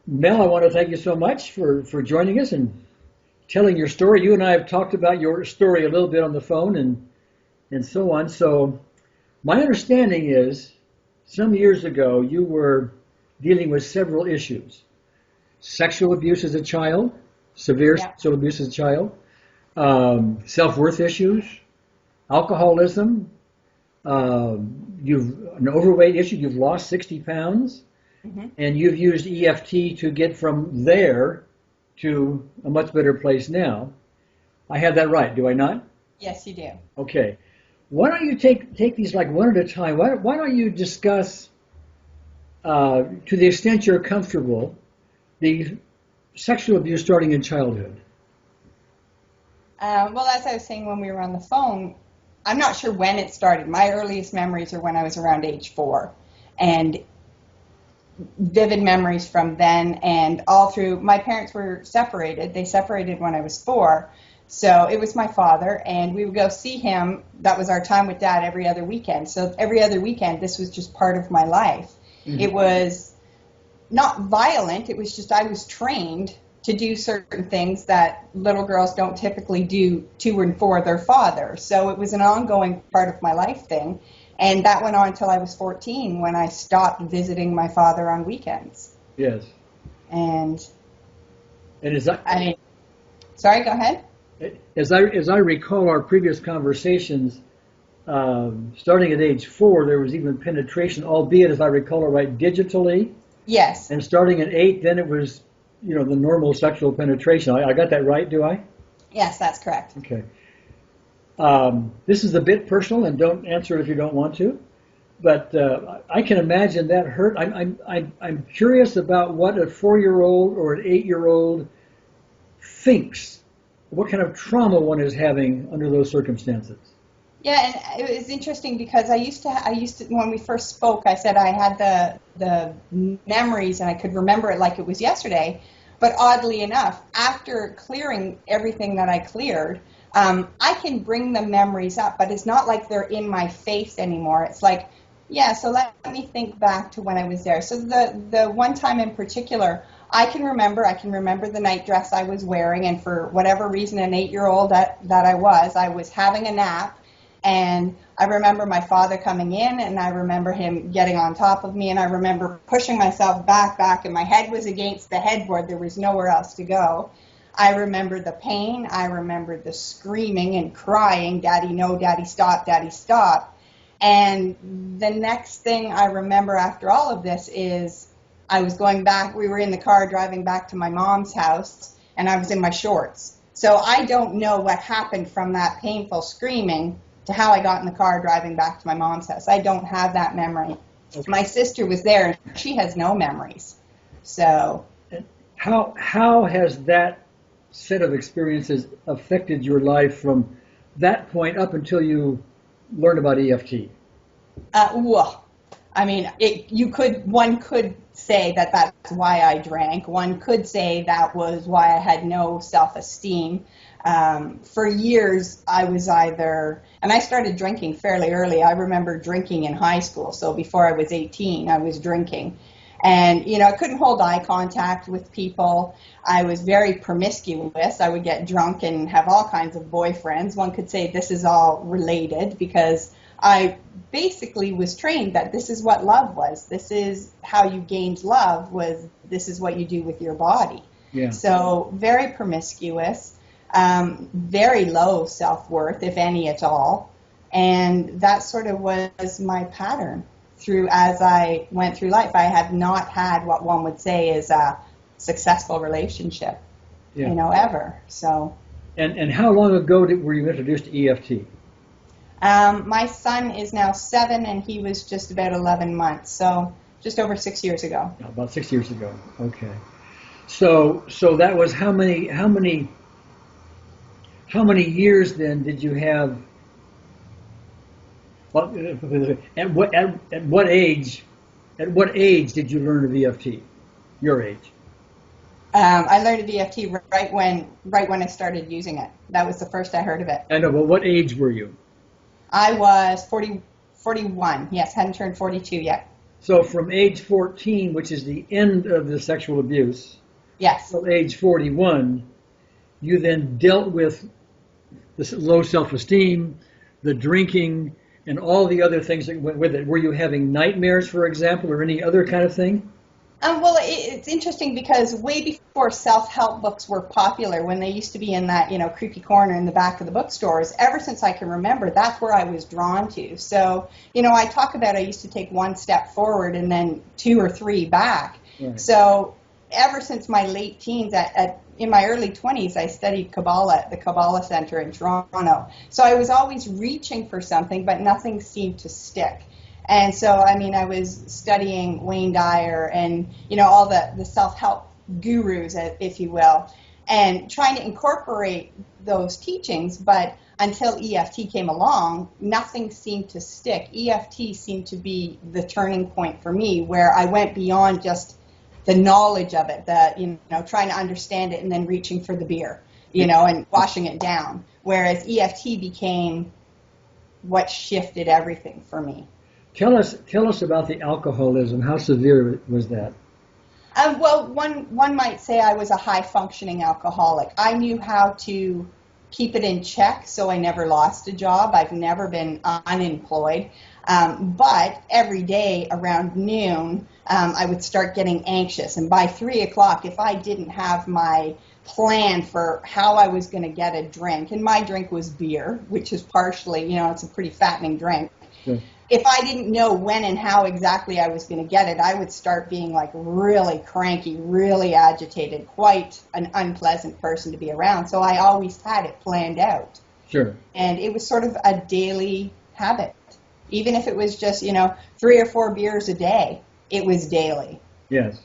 Mel, I want to thank you so much for joining us and telling your story. You and I have talked about your story a little bit on the phone and so on. So my understanding is some years ago you were dealing with several issues. Sexual abuse as a child, severe Yeah. sexual abuse as a child, self-worth issues, alcoholism, you've an overweight issue, you've lost 60 pounds, hmm and you've used EFT to get from there to a much better place now. I have that right, do I not? Yes, you do. Okay. Why don't you take these like one at a time? Why don't you discuss, to the extent you're comfortable, the sexual abuse starting in childhood? Well, as I was saying when we were on the phone, I'm not sure when it started. My earliest memories are when I was around age 4. And vivid memories from then and all through. My parents were separated. They separated when I was 4. So it was my father, and we would go see him. That was our time with Dad every other weekend. So every other weekend, this was just part of my life. Mm-hmm. It was not violent. It was just I was trained to do certain things that little girls don't typically do to and for their father. So it was an ongoing part of my life thing. And that went on until I was 14 when I stopped visiting my father on weekends. Yes. And And is that, sorry, go ahead. as I recall our previous conversations, starting at age 4, there was even penetration, albeit, as I recall it right, digitally. Yes. And starting at 8, then it was, the normal sexual penetration. I got that right, do I? Yes, that's correct. Okay. This is a bit personal, and don't answer it if you don't want to. But I can imagine that hurt. I'm curious about what a 4-year-old or an 8-year-old thinks. What kind of trauma one is having under those circumstances. Yeah, and it was interesting because I used to when we first spoke, I said I had the memories and I could remember it like it was yesterday. But oddly enough, after clearing everything that I cleared, I can bring the memories up, but it's not like they're in my face anymore. It's like, yeah, so let me think back to when I was there. So the one time in particular, I can remember the night dress I was wearing, and for whatever reason, an 8-year-old that I was having a nap. And I remember my father coming in, and I remember him getting on top of me, and I remember pushing myself back, and my head was against the headboard. There was nowhere else to go. I remember the pain. I remember the screaming and crying, "Daddy, no, Daddy, stop, Daddy, stop." And the next thing I remember after all of this is I was going back. We were in the car driving back to my mom's house, and I was in my shorts. So I don't know what happened from that painful screaming to how I got in the car driving back to my mom's house. I don't have that memory. Okay. My sister was there, and she has no memories. So How has that set of experiences affected your life from that point up until you learned about EFT? well, I mean, one could say that that's why I drank. One could say that was why I had no self-esteem. For years, I was and I started drinking fairly early. I remember drinking in high school. So before I was 18, I was drinking. And, I couldn't hold eye contact with people. I was very promiscuous. I would get drunk and have all kinds of boyfriends. One could say this is all related because I basically was trained that this is what love was. This is how you gained love, this is what you do with your body. Yeah. So very promiscuous, very low self-worth, if any at all. And that sort of was my pattern as I went through life. I have not had what one would say is a successful relationship, ever. So. And how long ago were you introduced to EFT? My son is now 7, and he was just about 11 months, so just over 6 years ago. About 6 years ago. Okay. So that was how many years then did you have? Well, at what age did you learn of EFT? Your age? I learned of EFT right when I started using it. That was the first I heard of it. I know, but what age were you? I was 41. Yes, hadn't turned 42 yet. So from age 14, which is the end of the sexual abuse, Yes. till age 41, you then dealt with the low self-esteem, the drinking, and all the other things that went with it. Were you having nightmares, for example, or any other kind of thing? Well, it's interesting because way before self-help books were popular, when they used to be in that, creepy corner in the back of the bookstores, ever since I can remember, that's where I was drawn to. So, I talk about I used to take one step forward and then 2 or 3 back. Right. So ever since my late teens, in my early 20s, I studied Kabbalah at the Kabbalah Center in Toronto. So I was always reaching for something, but nothing seemed to stick. And so, I was studying Wayne Dyer and, all the self-help gurus, if you will, and trying to incorporate those teachings. But until EFT came along, nothing seemed to stick. EFT seemed to be the turning point for me, where I went beyond just the knowledge of it, trying to understand it and then reaching for the beer, and washing it down. Whereas EFT became what shifted everything for me. Tell us about the alcoholism. How severe was that? Well, one might say I was a high-functioning alcoholic. I knew how to keep it in check, so I never lost a job. I've never been unemployed. But every day around noon, I would start getting anxious. And by 3 o'clock, if I didn't have my plan for how I was going to get a drink, and my drink was beer, which is partially, it's a pretty fattening drink. Sure. If I didn't know when and how exactly I was going to get it, I would start being like really cranky, really agitated, quite an unpleasant person to be around. So I always had it planned out. Sure. And it was sort of a daily habit. Even if it was just, 3 or 4 beers a day, it was daily. Yes.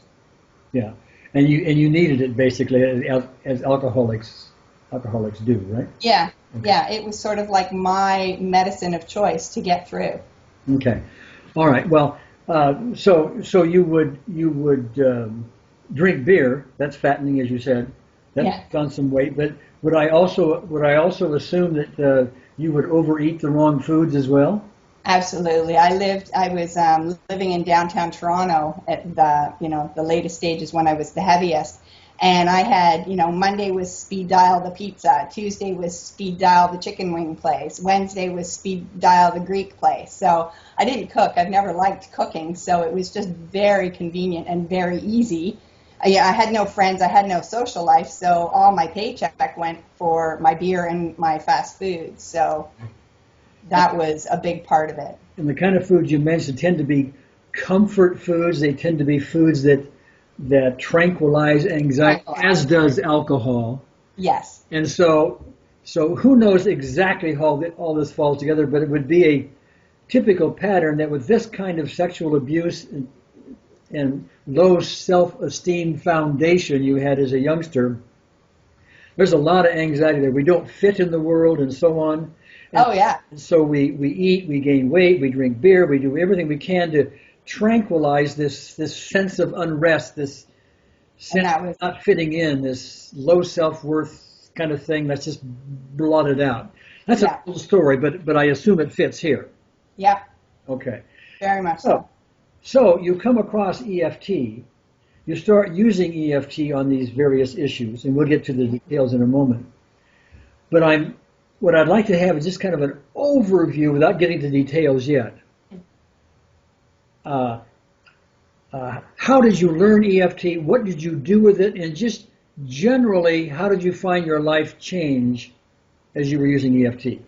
Yeah. And you needed it basically as alcoholics do, right? Yeah. Okay. Yeah. It was sort of like my medicine of choice to get through. Okay. All right. Well, so you would drink beer. That's fattening, as you said. That's done some weight. But would I also assume that you would overeat the wrong foods as well? Absolutely. I was living in downtown Toronto at the latest stages when I was the heaviest. And I had, Monday was speed dial the pizza, Tuesday was speed dial the chicken wing place, Wednesday was speed dial the Greek place. So I didn't cook. I've never liked cooking, so it was just very convenient and very easy. I had no friends. I had no social life, so all my paycheck went for my beer and my fast food. So that was a big part of it. And the kind of foods you mentioned tend to be comfort foods. They tend to be foods that tranquilize anxiety, as does alcohol. Yes. And so who knows exactly how all this falls together, but it would be a typical pattern that with this kind of sexual abuse and low self-esteem foundation you had as a youngster, there's a lot of anxiety there. We don't fit in the world and so on. And so we eat, we gain weight, we drink beer, we do everything we can to tranquilize this sense of unrest, this sense of not fitting in, this low self-worth kind of thing that's just blotted out. That's a cool story, but I assume it fits here. Yeah. Okay. Very much so. So you come across EFT, you start using EFT on these various issues, and we'll get to the details in a moment. But what I'd like to have is just kind of an overview without getting to details yet. How did you learn EFT? What did you do with it? And just generally, how did you find your life change as you were using EFT?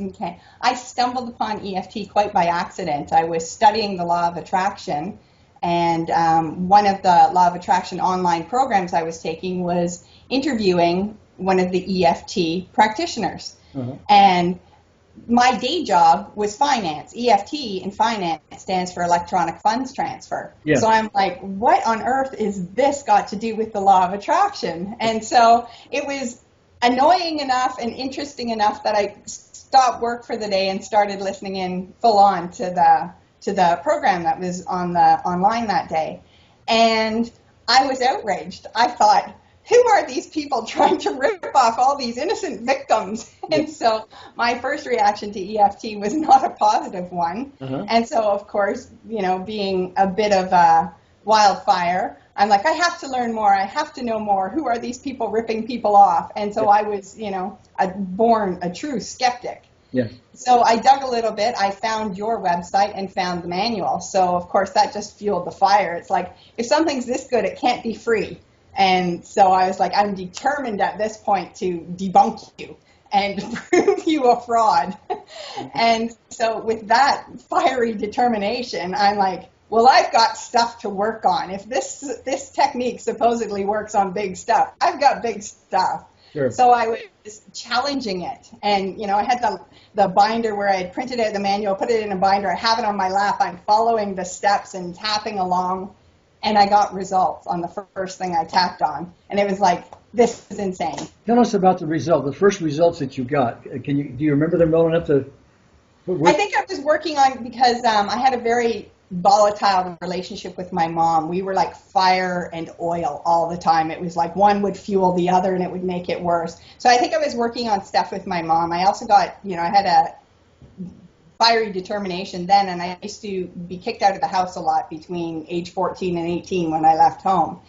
Okay. I stumbled upon EFT quite by accident. I was studying the law of attraction, and one of the law of attraction online programs I was taking was interviewing one of the EFT practitioners. Uh-huh. And my day job was finance. EFT in finance stands for electronic funds transfer. Yes. So I'm like, what on earth is this got to do with the law of attraction? And so it was annoying enough and interesting enough that I stopped work for the day and started listening in full on to the program that was online that day. And I was outraged. I thought, who are these people trying to rip off all these innocent victims? And so my first reaction to EFT was not a positive one. And so, of course, being a bit of a wildfire, I'm like, I have to learn more. I have to know more. Who are these people ripping people off? And so I was, born a true skeptic. Yes. So I dug a little bit. I found your website and found the manual. So, of course, that just fueled the fire. It's like, if something's this good, it can't be free. And so I was like, I'm determined at this point to debunk you and prove you a fraud. And so with that fiery determination, I'm like, well, I've got stuff to work on. If this technique supposedly works on big stuff, I've got big stuff. Sure. So I was challenging it. And, I had the binder where I had printed out the manual, put it in a binder. I have it on my lap. I'm following the steps and tapping along. And I got results on the first thing I tapped on. And it was like, this is insane. Tell us about the first results that you got. Do you remember them well enough to... I think I was working on, because I had a very volatile relationship with my mom. We were like fire and oil all the time. It was like one would fuel the other and it would make it worse. So I think I was working on stuff with my mom. I also got, I had a fiery determination then, and I used to be kicked out of the house a lot between age 14 and 18 when I left home.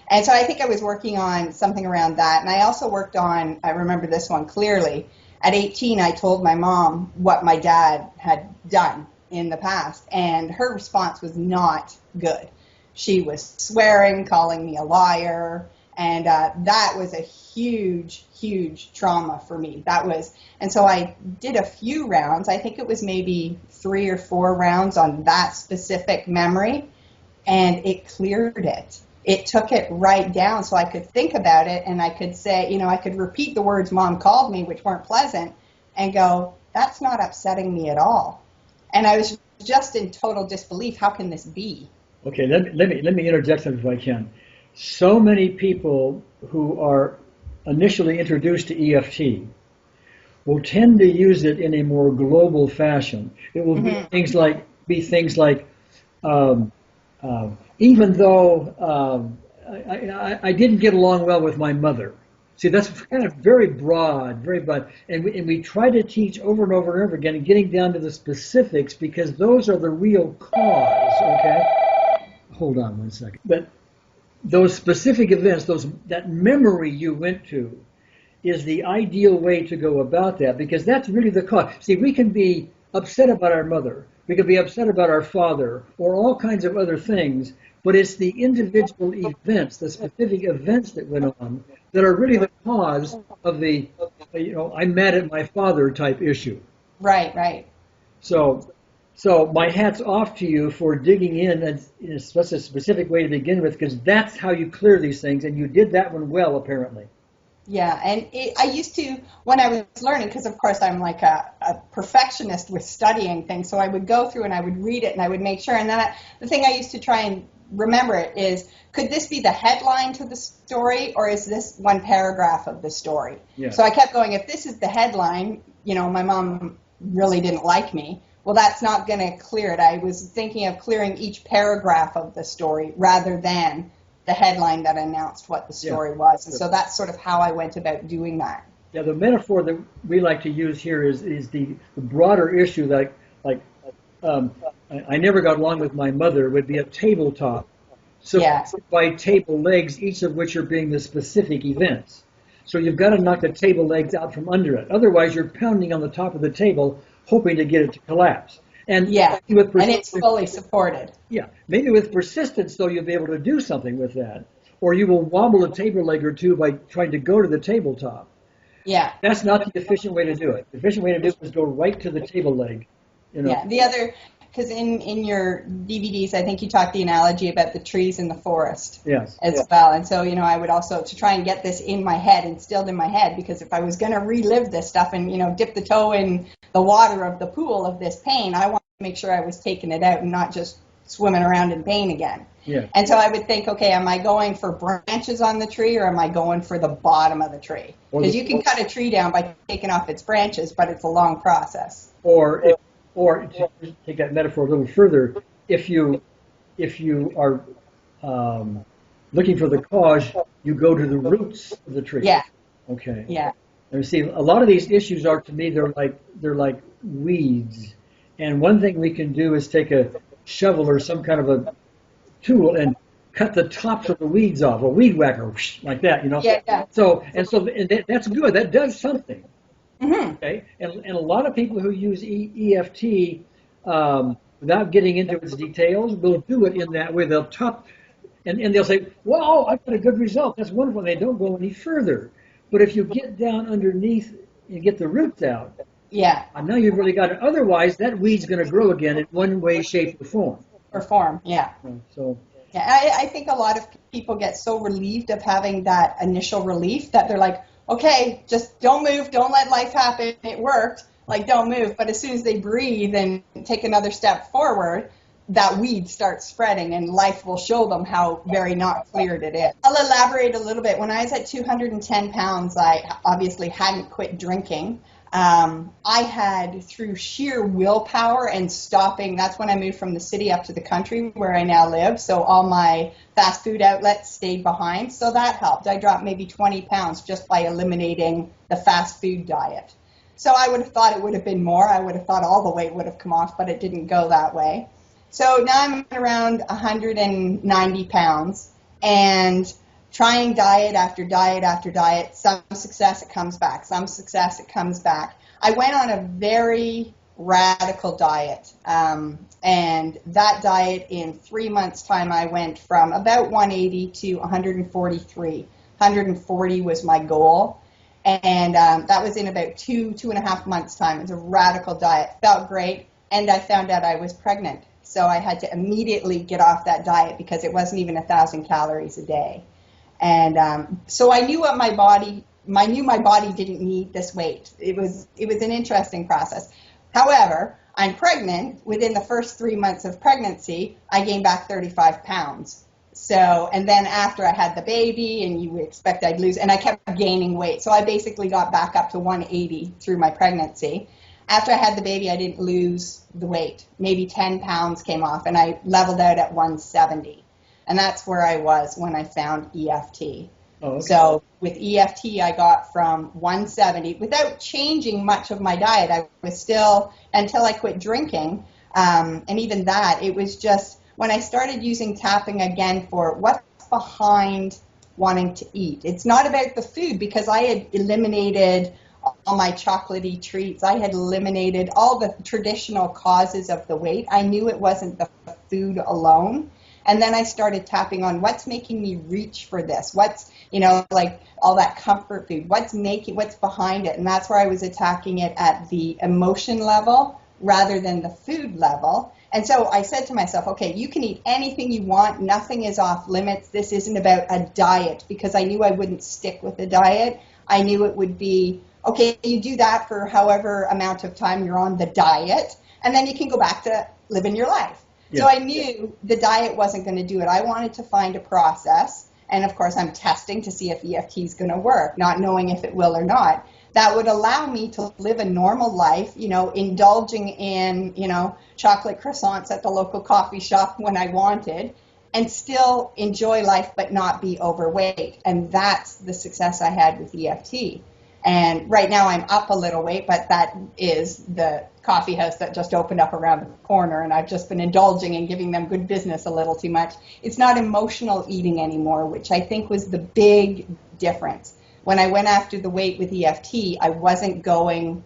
And so I think I was working on something around that. And I also worked on, I remember this one clearly, at 18 I told my mom what my dad had done in the past, and her response was not good. She was swearing, calling me a liar, and that was a huge, huge trauma for me. And so I did a few rounds. I think it was maybe 3 or 4 rounds on that specific memory, and it cleared it. It took it right down so I could think about it, and I could say, I could repeat the words Mom called me, which weren't pleasant, and go, that's not upsetting me at all. And I was just in total disbelief. How can this be? Okay, let me interject something if I can. So many people who are initially introduced to EFT will tend to use it in a more global fashion. It will be things like even though I didn't get along well with my mother. See, that's kind of very broad, and we try to teach over and over and over again, and getting down to the specifics, because those are the real cause, okay? Hold on one second. But those specific events, that memory you went to, is the ideal way to go about that, because that's really the cause. See, we can be upset about our mother, we can be upset about our father, or all kinds of other things, but it's the individual events, the specific events that went on, that are really the cause of the, I'm mad at my father type issue. Right. So my hat's off to you for digging in such a specific way to begin with, because that's how you clear these things, and you did that one well, apparently. Yeah, and I used to, when I was learning, because of course I'm like a perfectionist with studying things, so I would go through and I would read it and I would make sure, and then the thing I used to try and remember it is, could this be the headline to the story, or is this one paragraph of the story? Yeah. So I kept going, if this is the headline, my mom really didn't like me, well, that's not going to clear it. I was thinking of clearing each paragraph of the story rather than the headline that announced what the story was. And so that's sort of how I went about doing that. Yeah, the metaphor that we like to use here is the broader issue that, I never got along with my mother would be a tabletop. So by table legs, each of which are being the specific events. So you've got to knock the table legs out from under it. Otherwise, you're pounding on the top of the table, hoping to get it to collapse. And and it's fully supported. Yeah, maybe with persistence, though, you'll be able to do something with that. Or you will wobble a table leg or two by trying to go to the tabletop. Yeah. That's not the efficient way to do it. The efficient way to do it is go right to the table leg. Yeah, the other, because in your DVDs, I think you talked the analogy about the trees in the forest as well. And so, I would also, to try and get this in my head, instilled in my head, because if I was going to relive this stuff and, dip the toe in the water of the pool of this pain, I wanted to make sure I was taking it out and not just swimming around in pain again. Yeah. And so I would think, okay, am I going for branches on the tree, or am I going for the bottom of the tree? Because you can cut a tree down by taking off its branches, but it's a long process. Or to take that metaphor a little further, if you are looking for the cause, you go to the roots of the tree. Yeah. Okay. Yeah. And see, a lot of these issues are, to me, they're like weeds. And one thing we can do is take a shovel or some kind of a tool and cut the tops of the weeds off, a weed whacker, whoosh, like that, you know. Yeah. Yeah. So that's good. That does something. Mm-hmm. Okay. And a lot of people who use EFT without getting into its details will do it in that way. They'll top and they'll say, "Wow, I've got a good result. That's wonderful." They don't go any further. But if you get down underneath and get the roots out, Yeah. now you've really got it. Otherwise, that weed's going to grow again in one way, shape, or form. Yeah. So. Yeah, I think a lot of people get so relieved of having that initial relief that they're like, okay, just don't move, don't let life happen. It worked. Like, don't move. But as soon as they breathe and take another step forward, that weed starts spreading and life will show them how very not cleared it is. I'll elaborate a little bit. When I was at 210 pounds, I obviously hadn't quit drinking. I had, through sheer willpower and stopping, that's when I moved from the city up to the country where I now live. So all my fast food outlets stayed behind. So that helped. I dropped maybe 20 pounds just by eliminating the fast food diet. So I would have thought it would have been more. I would have thought all the weight would have come off, but it didn't go that way. So now I'm around 190 pounds and trying diet after diet after diet. Some success, it comes back. Some success, it comes back. I went on a very radical diet. And that diet, in 3 months' time, I went from about 180 to 143. 140 was my goal. And that was in about 2.5 months' time. It was a radical diet. Felt great. And I found out I was pregnant. So I had to immediately get off that diet because it wasn't even 1,000 calories a day. And so I knew my body didn't need this weight. It was an interesting process. However, I'm pregnant. Within the first 3 months of pregnancy, I gained back 35 pounds. So, and then after I had the baby, and you would expect I'd lose, and I kept gaining weight. So I basically got back up to 180 through my pregnancy. After I had the baby, I didn't lose the weight. Maybe 10 pounds came off, and I leveled out at 170. And that's where I was when I found EFT. Oh, okay. So with EFT, I got from 170, without changing much of my diet. I was still, until I quit drinking, and even that, it was just, when I started using tapping again for what's behind wanting to eat. It's not about the food, because I had eliminated all my chocolatey treats. I had eliminated all the traditional causes of the weight. I knew it wasn't the food alone. And then I started tapping on what's making me reach for this. What's, like all that comfort food. What's behind it? And that's where I was attacking it at the emotion level rather than the food level. And so I said to myself, okay, you can eat anything you want. Nothing is off limits. This isn't about a diet, because I knew I wouldn't stick with a diet. I knew it would be, okay, you do that for however amount of time you're on the diet, and then you can go back to living your life. Yeah. So I knew the diet wasn't going to do it. I wanted to find a process, and of course I'm testing to see if EFT is going to work, not knowing if it will or not, that would allow me to live a normal life, indulging in, chocolate croissants at the local coffee shop when I wanted, and still enjoy life but not be overweight. And that's the success I had with EFT. And right now I'm up a little weight, but that is the coffee house that just opened up around the corner, and I've just been indulging and giving them good business a little too much. It's not emotional eating anymore, which I think was the big difference. When I went after the weight with EFT, I wasn't going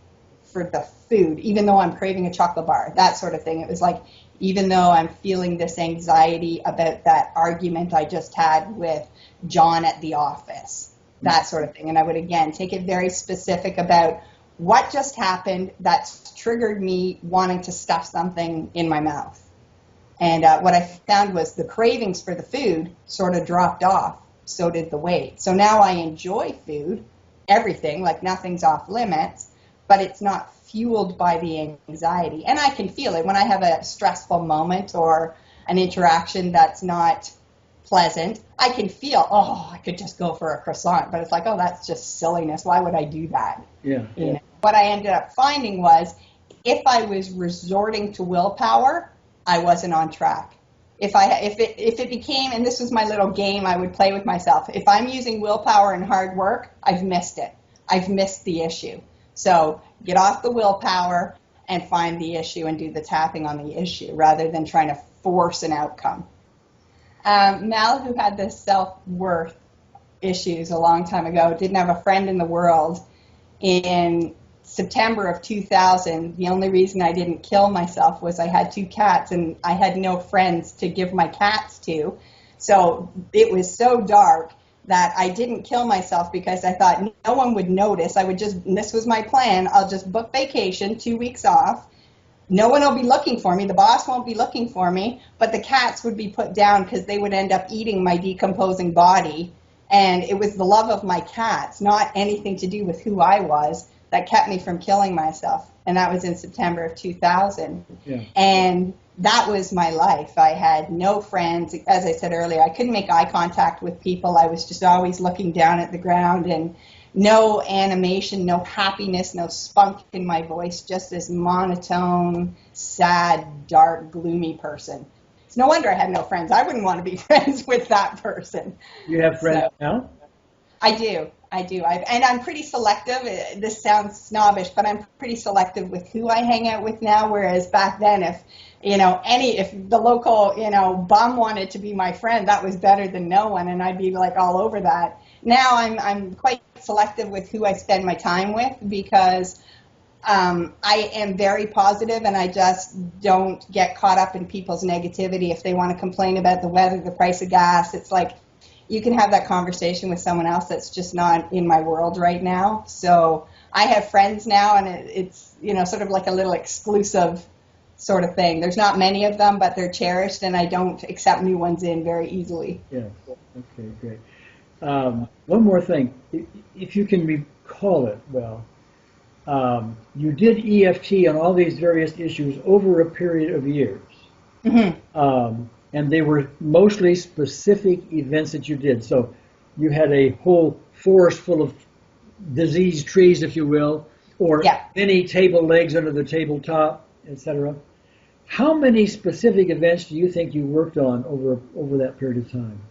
for the food, even though I'm craving a chocolate bar, that sort of thing. It was like, even though I'm feeling this anxiety about that argument I just had with John at the office, that sort of thing. And I would, again, take it very specific about what just happened that's triggered me wanting to stuff something in my mouth. And what I found was the cravings for the food sort of dropped off. So did the weight. So now I enjoy food, everything, like nothing's off limits, but it's not fueled by the anxiety. And I can feel it when I have a stressful moment or an interaction that's not pleasant. I can feel, I could just go for a croissant, but it's like, that's just silliness. Why would I do that? Yeah. What I ended up finding was, if I was resorting to willpower, I wasn't on track. If it became, and this was my little game I would play with myself, if I'm using willpower and hard work, I've missed it. I've missed the issue. So get off the willpower and find the issue and do the tapping on the issue rather than trying to force an outcome. Mal, who had the self-worth issues a long time ago, didn't have a friend in the world. In September of 2000, the only reason I didn't kill myself was I had 2 cats and I had no friends to give my cats to. So it was so dark that I didn't kill myself because I thought no one would notice. And this was my plan, I'll just book vacation, 2 weeks off. No one will be looking for me. The boss won't be looking for me, but the cats would be put down because they would end up eating my decomposing body. And it was the love of my cats, not anything to do with who I was, that kept me from killing myself. And that was in September of 2000. Yeah. And that was my life. I had no friends. As I said earlier, I couldn't make eye contact with people. I was just always looking down at the ground, and no animation, no happiness, no spunk in my voice, just this monotone, sad, dark, gloomy person. It's no wonder I had no friends. I wouldn't want to be friends with that person. You have friends now? I do. And I'm pretty selective. This sounds snobbish, but I'm pretty selective with who I hang out with now. Whereas back then, if the local, bum wanted to be my friend, that was better than no one, and I'd be like all over that. Now I'm quite selective with who I spend my time with because I am very positive, and I just don't get caught up in people's negativity. If they want to complain about the weather, the price of gas, it's like, you can have that conversation with someone else that's just not in my world right now. So I have friends now, and it's sort of like a little exclusive sort of thing. There's not many of them, but they're cherished, and I don't accept new ones in very easily. Yeah. Okay, great. One more thing. If you can recall it well, you did EFT on all these various issues over a period of years. Mm-hmm. And they were mostly specific events that you did. So you had a whole forest full of diseased trees, if you will, or many table legs under the tabletop, etc. How many specific events do you think you worked on over that period of time?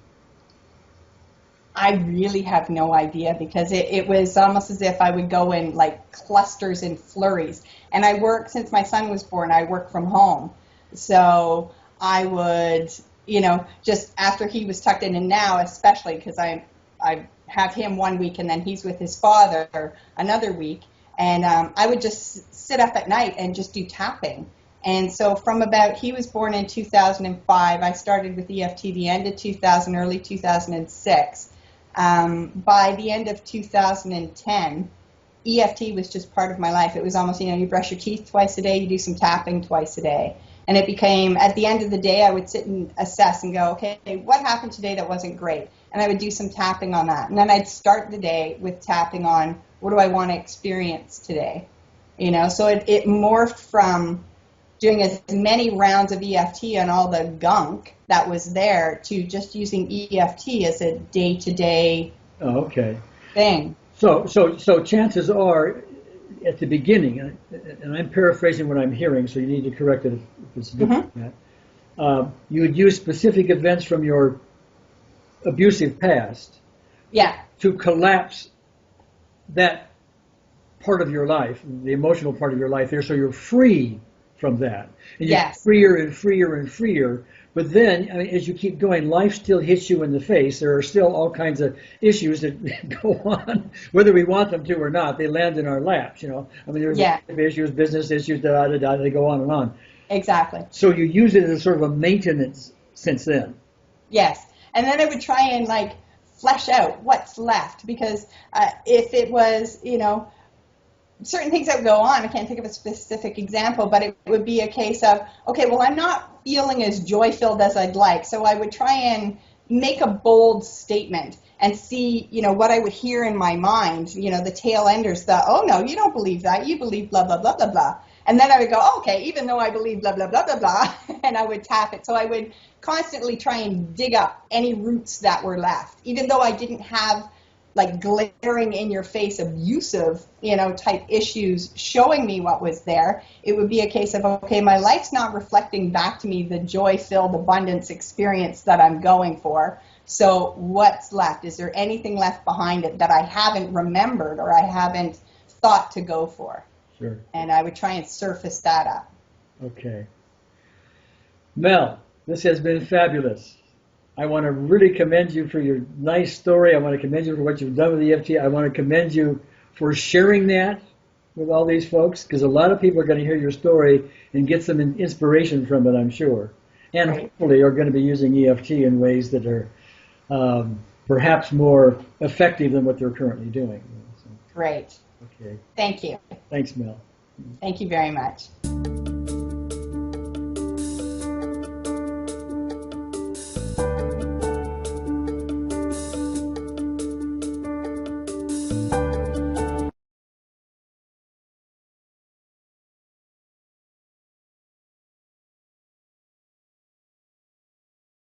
I really have no idea, because it was almost as if I would go in like clusters and flurries. And I worked, since my son was born, I worked from home. So I would, just after he was tucked in, and now especially because I have him 1 week and then he's with his father another week, and I would just sit up at night and just do tapping. And so he was born in 2005, I started with EFT the end of 2000, early 2006. By the end of 2010, EFT was just part of my life. It was almost, you brush your teeth twice a day, you do some tapping twice a day. And it became, at the end of the day, I would sit and assess and go, okay, what happened today that wasn't great? And I would do some tapping on that. And then I'd start the day with tapping on, what do I want to experience today? So it morphed from doing as many rounds of EFT on all the gunk that was there to just using EFT as a day-to-day thing. So chances are, at the beginning, and I'm paraphrasing what I'm hearing, so you need to correct it if it's different than that. You would use specific events from your abusive past to collapse that part of your life, the emotional part of your life there, so you're free from that. And you get freer and freer and freer. But then, as you keep going, life still hits you in the face. There are still all kinds of issues that go on, whether we want them to or not. They land in our laps, There's issues, business issues, they go on and on. Exactly. So you use it as sort of a maintenance since then. Yes. And then I would try and, flesh out what's left. Because if it was, certain things that would go on, I can't think of a specific example, but it would be a case of, okay, well, I'm not feeling as joy-filled as I'd like, so I would try and make a bold statement and see, what I would hear in my mind, the tail enders, oh, no, you don't believe that, you believe blah, blah, blah, blah, blah. And then I would go, okay, even though I believe blah, blah, blah, blah, blah, and I would tap it. So I would constantly try and dig up any roots that were left, even though I didn't have like glaring in your face abusive, type issues showing me what was there. It would be a case of, okay, my life's not reflecting back to me the joy-filled abundance experience that I'm going for. So what's left? Is there anything left behind it that I haven't remembered or I haven't thought to go for? Sure. And I would try and surface that up. Okay. Mel, this has been fabulous. I want to really commend you for your nice story. I want to commend you for what you've done with EFT. I want to commend you for sharing that with all these folks, because a lot of people are going to hear your story and get some inspiration from it, I'm sure. And hopefully are going to be using EFT in ways that are perhaps more effective than what they're currently doing. Great. Okay. Thank you. Thanks, Mel. Thank you very much.